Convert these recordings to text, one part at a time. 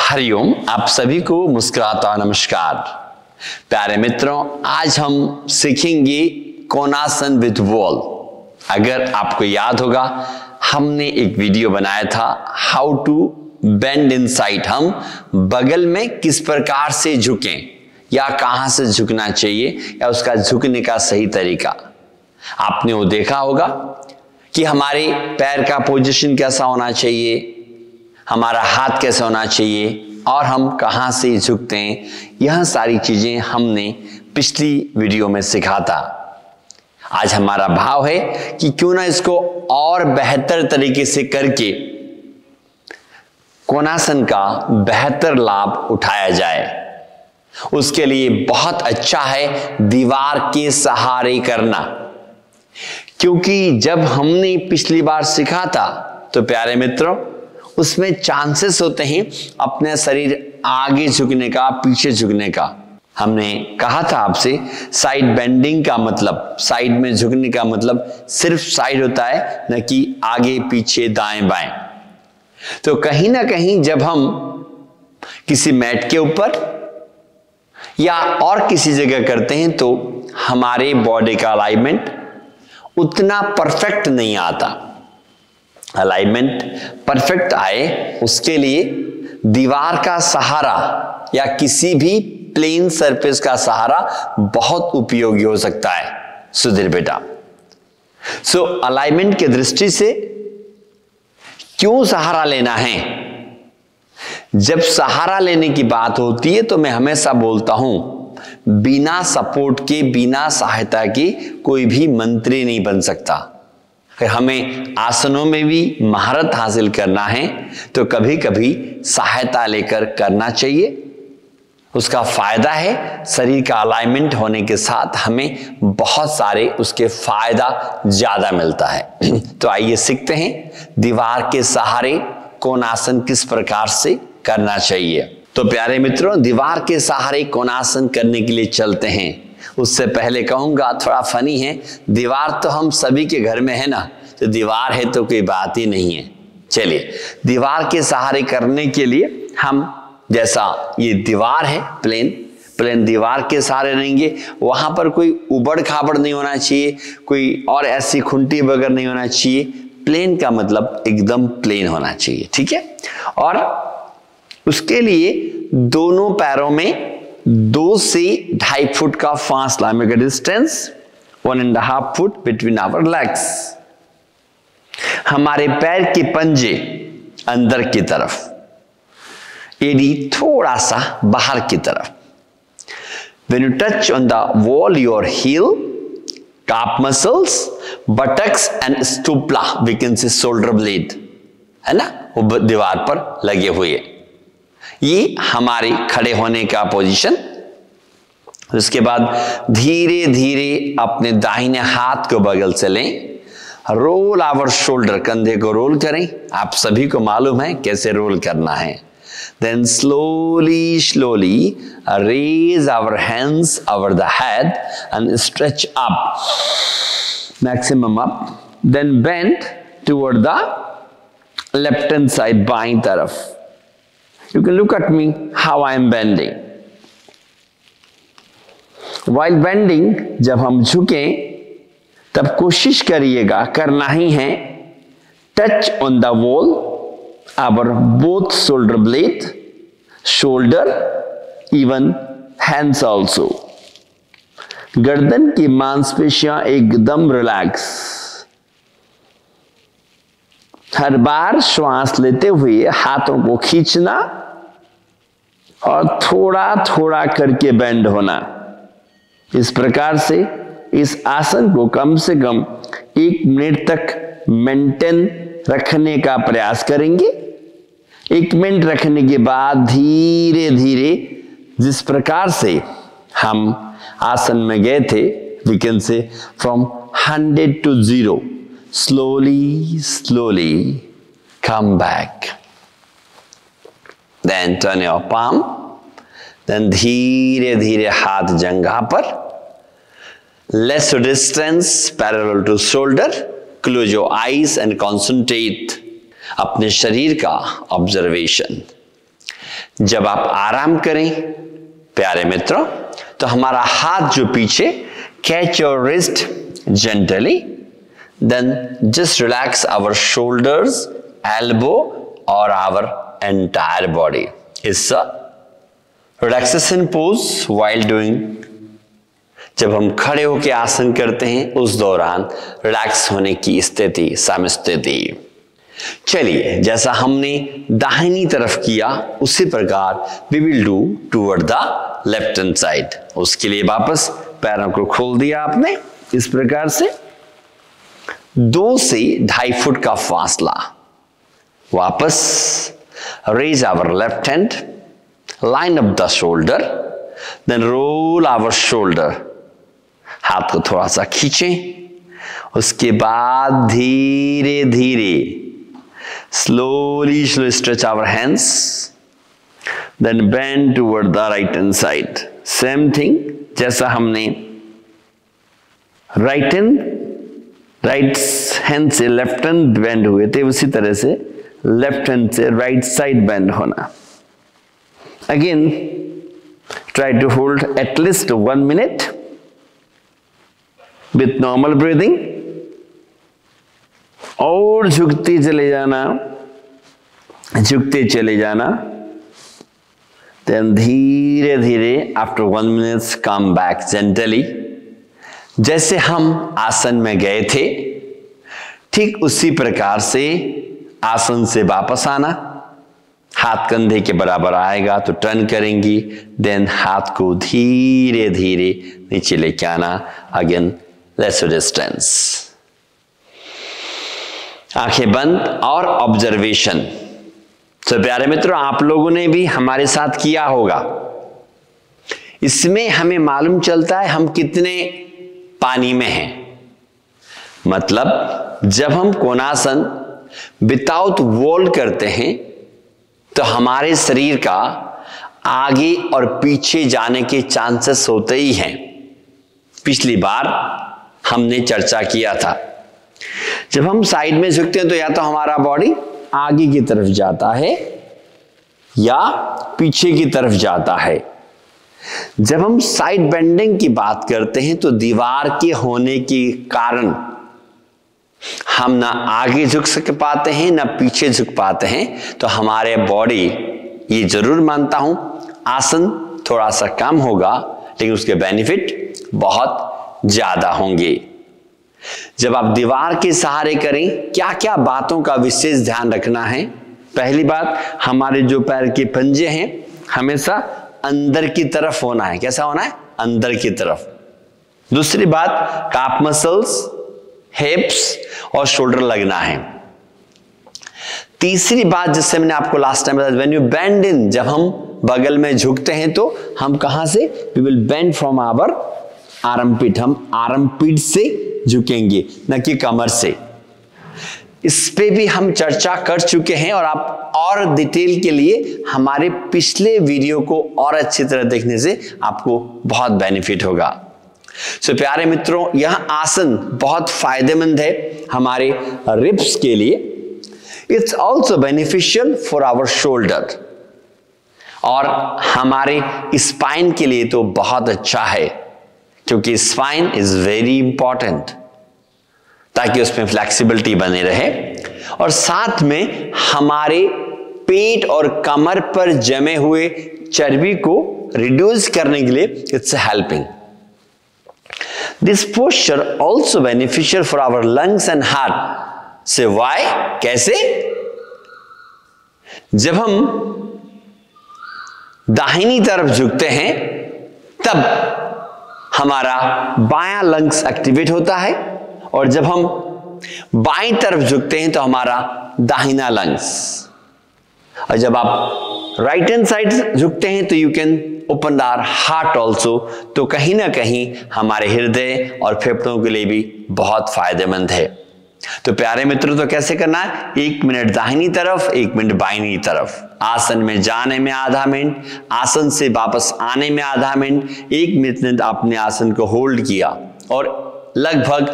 हरिओम। आप सभी को मुस्कुराता नमस्कार। प्यारे मित्रों, आज हम सीखेंगे कोणासन विद वॉल। अगर आपको याद होगा, हमने एक वीडियो बनाया था how to bend in side. हम बगल में किस प्रकार से झुकें या कहां से झुकना चाहिए या उसका झुकने का सही तरीका। आपने वो देखा होगा कि हमारे पैर का पोजीशन कैसा होना चाहिए, हमारा हाथ कैसा होना चाहिए और हम कहां से झुकते हैं। यह सारी चीजें हमने पिछली वीडियो में सीखा था। आज हमारा भाव है कि क्यों ना इसको और बेहतर तरीके से करके कोणासन का बेहतर लाभ उठाया जाए। उसके लिए बहुत अच्छा है दीवार के सहारे करना, क्योंकि जब हमने पिछली बार सीखा था तो प्यारे मित्रों, उसमें चांसेस होते हैं अपने शरीर आगे झुकने का, पीछे झुकने का। हमने कहा था आपसे, साइड बेंडिंग का मतलब, साइड में झुकने का मतलब सिर्फ साइड होता है, न कि आगे पीछे दाएं बाएं। तो कहीं ना कहीं जब हम किसी मैट के ऊपर या और किसी जगह करते हैं तो हमारे बॉडी का अलाइनमेंट उतना परफेक्ट नहीं आता। अलाइनमेंट परफेक्ट आए उसके लिए दीवार का सहारा या किसी भी प्लेन सरफेस का सहारा बहुत उपयोगी हो सकता है। सुधीर बेटा, सो अलाइनमेंट की दृष्टि से क्यों सहारा लेना है? जब सहारा लेने की बात होती है तो मैं हमेशा बोलता हूं, बिना सपोर्ट के, बिना सहायता के कोई भी मंत्री नहीं बन सकता। हमें आसनों में भी महारत हासिल करना है तो कभी कभी सहायता लेकर करना चाहिए। उसका फायदा है, शरीर का अलाइनमेंट होने के साथ हमें बहुत सारे उसके फायदा ज्यादा मिलता है। तो आइए सीखते हैं दीवार के सहारे कोणासन किस प्रकार से करना चाहिए। तो प्यारे मित्रों, दीवार के सहारे कोणासन करने के लिए चलते हैं। उससे पहले कहूंगा, थोड़ा फनी है, दीवार तो हम सभी के घर में है ना, तो दीवार है तो कोई बात ही नहीं है। चलिए, दीवार के सहारे करने के लिए हम, जैसा ये दीवार है प्लेन दीवार के सहारे रहेंगे। वहां पर कोई उबड़ खाबड़ नहीं होना चाहिए, कोई और ऐसी खुंटी वगैरह नहीं होना चाहिए। प्लेन का मतलब एकदम प्लेन होना चाहिए, ठीक है। और उसके लिए दोनों पैरों में 2 से 2.5 फुट का फासला, make a distance 1.5 foot between our legs. हमारे पैर के पंजे अंदर की तरफ, एडी थोड़ा सा बाहर की तरफ। When you touch on the wall, your heel, calf muscles, buttocks and stupla, we can say shoulder blade, है ना, वो दीवार पर लगे हुए। ये हमारे खड़े होने का पोजीशन। उसके बाद धीरे धीरे अपने दाहिने हाथ को बगल से लें, रोल आवर शोल्डर, कंधे को रोल करें। आप सभी को मालूम है कैसे रोल करना है। Then slowly raise our hands over the head and stretch up, maximum up, then bend toward the left hand side, बाईं तरफ। You can look at me how I am bending. While bending, जब हम झुकें तब कोशिश करिएगा, करना ही है, touch on the wall, our both shoulder blade, shoulder, even hands also. गर्दन की मांसपेशियां एकदम रिलैक्स। हर बार श्वास लेते हुए हाथों को खींचना और थोड़ा थोड़ा करके बेंड होना। इस प्रकार से इस आसन को कम से कम 1 मिनट तक मेंटेन रखने का प्रयास करेंगे। 1 मिनट रखने के बाद धीरे धीरे, जिस प्रकार से हम आसन में गए थे, we can say from 100 to 0, slowly come back. Then turn your palm. Then धीरे धीरे हाथ जंघा पर, less distance parallel to shoulder. Close your eyes and concentrate अपने शरीर का ऑब्जर्वेशन। जब आप आराम करें प्यारे मित्रों, तो हमारा हाथ जो पीछे, catch your wrist gently, then just relax our shoulders, elbow और our entire body. It's a relaxation pose while doing. जब हम खड़े होकर आसन करते हैं उस दौरान रिलैक्स होने की स्थिति, समस्थिति। चलिए, जैसा हमने दाहिनी तरफ किया उसी प्रकार we will do toward the left hand side. उसके लिए वापस पैरों को खोल दिया आपने इस प्रकार से, 2 से 2.5 फुट का फासला। वापस raise our left hand, line up the shoulder, then roll our shoulder. हाथ को थोड़ा सा खींचें, उसके बाद धीरे धीरे slowly stretch our hands, then bend toward the right hand side. Same thing, जैसा हमने राइट हैंड से लेफ्ट हैंड बेंड हुए थे, उसी तरह से लेफ्ट हैंड से राइट साइड बेंड होना। Again, try to hold at least 1 minute with normal breathing, और झुकते चले जाना, झुकते चले जाना। देन धीरे धीरे after 1 minute come back gently. जैसे हम आसन में गए थे ठीक उसी प्रकार से आसन से वापस आना। हाथ कंधे के बराबर आएगा तो टर्न करेंगी, देन हाथ को धीरे धीरे नीचे लेके आना। अगेन लेट्स डिस्टेंस, आंखें बंद और ऑब्जर्वेशन। तो प्यारे मित्रों, आप लोगों ने भी हमारे साथ किया होगा। इसमें हमें मालूम चलता है हम कितने पानी में हैं। मतलब जब हम कोणासन विदाउट वॉल करते हैं तो हमारे शरीर का आगे और पीछे जाने के चांसेस होते ही हैं। पिछली बार हमने चर्चा किया था, जब हम साइड में झुकते हैं तो या तो हमारा बॉडी आगे की तरफ जाता है या पीछे की तरफ जाता है। जब हम साइड बेंडिंग की बात करते हैं तो दीवार के होने के कारण हम ना आगे झुक सक पाते हैं ना पीछे झुक पाते हैं। तो हमारे बॉडी, ये जरूर मानता हूं आसन थोड़ा सा कम होगा लेकिन उसके बेनिफिट बहुत ज्यादा होंगे। जब आप दीवार के सहारे करें, क्या क्या बातों का विशेष ध्यान रखना है। पहली बात, हमारे जो पैर के पंजे हैं हमेशा अंदर की तरफ होना है। कैसा होना है? अंदर की तरफ। दूसरी बात, काफ मसल्स, हिप्स और शोल्डर लगना है। तीसरी बात, जिससे मैंने आपको लास्ट टाइम बताया, व्हेन यू बेंड इन, जब हम बगल में झुकते हैं तो हम कहां से? We will bend from our armpit. हम आर्मपिट से झुकेंगे, न कि कमर से। इस पे भी हम चर्चा कर चुके हैं और आप और डिटेल के लिए हमारे पिछले वीडियो को और अच्छी तरह देखने से आपको बहुत बेनिफिट होगा। सो प्यारे मित्रों, यह आसन बहुत फायदेमंद है हमारे रिब्स के लिए। It's also beneficial for our shoulder, और हमारे स्पाइन के लिए तो बहुत अच्छा है, क्योंकि स्पाइन इज वेरी इंपॉर्टेंट, ताकि उसमें फ्लेक्सिबिलिटी बने रहे। और साथ में हमारे पेट और कमर पर जमे हुए चर्बी को रिड्यूस करने के लिए it's helping. This posture also beneficial for our lungs and heart. Say why? कैसे? जब हम दाहिनी तरफ झुकते हैं तब हमारा बायां लंग्स एक्टिवेट होता है, और जब हम बाईं तरफ झुकते हैं तो हमारा दाहिना लंग्स। और जब आप राइट हैंड साइड झुकते हैं तो you can open our heart also. तो कहीं ना कहीं हमारे हृदय और फेफड़ों के लिए भी बहुत फायदेमंद है। तो प्यारे मित्रों, तो कैसे करना है? 1 मिनट दाहिनी तरफ, 1 मिनट बाईं तरफ। आसन में जाने में आधा मिनट, आसन से वापस आने में आधा मिनट। 1 मिनट आपने आसन को होल्ड किया और लगभग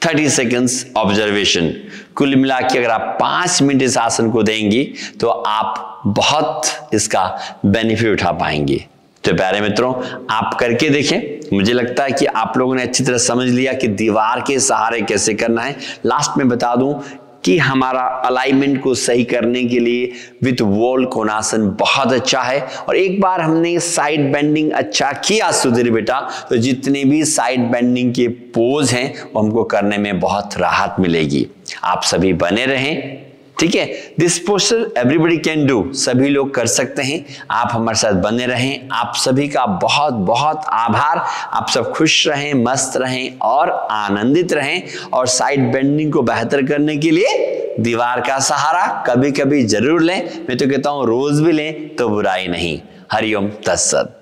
30 सेकेंड्स ऑब्जर्वेशन। कुल मिला के अगर आप 5 मिनट इस आसन को देंगी तो आप बहुत इसका बेनिफिट उठा पाएंगे। तो प्यारे मित्रों, आप करके देखें। मुझे लगता है कि आप लोगों ने अच्छी तरह समझ लिया कि दीवार के सहारे कैसे करना है। लास्ट में बता दूं कि हमारा अलाइनमेंट को सही करने के लिए विद वॉल कोणासन बहुत अच्छा है। और एक बार हमने साइड बेंडिंग अच्छा किया सुधीर बेटा, तो जितने भी साइड बेंडिंग के पोज हैं वो हमको करने में बहुत राहत मिलेगी। आप सभी बने रहें, ठीक है। This posture everybody can do, सभी लोग कर सकते हैं। आप हमारे साथ बने रहें। आप सभी का बहुत बहुत आभार। आप सब खुश रहें, मस्त रहें और आनंदित रहें। और साइड बेंडिंग को बेहतर करने के लिए दीवार का सहारा कभी कभी जरूर लें। मैं तो कहता हूं रोज भी लें तो बुराई नहीं। हरिओम तत्सत।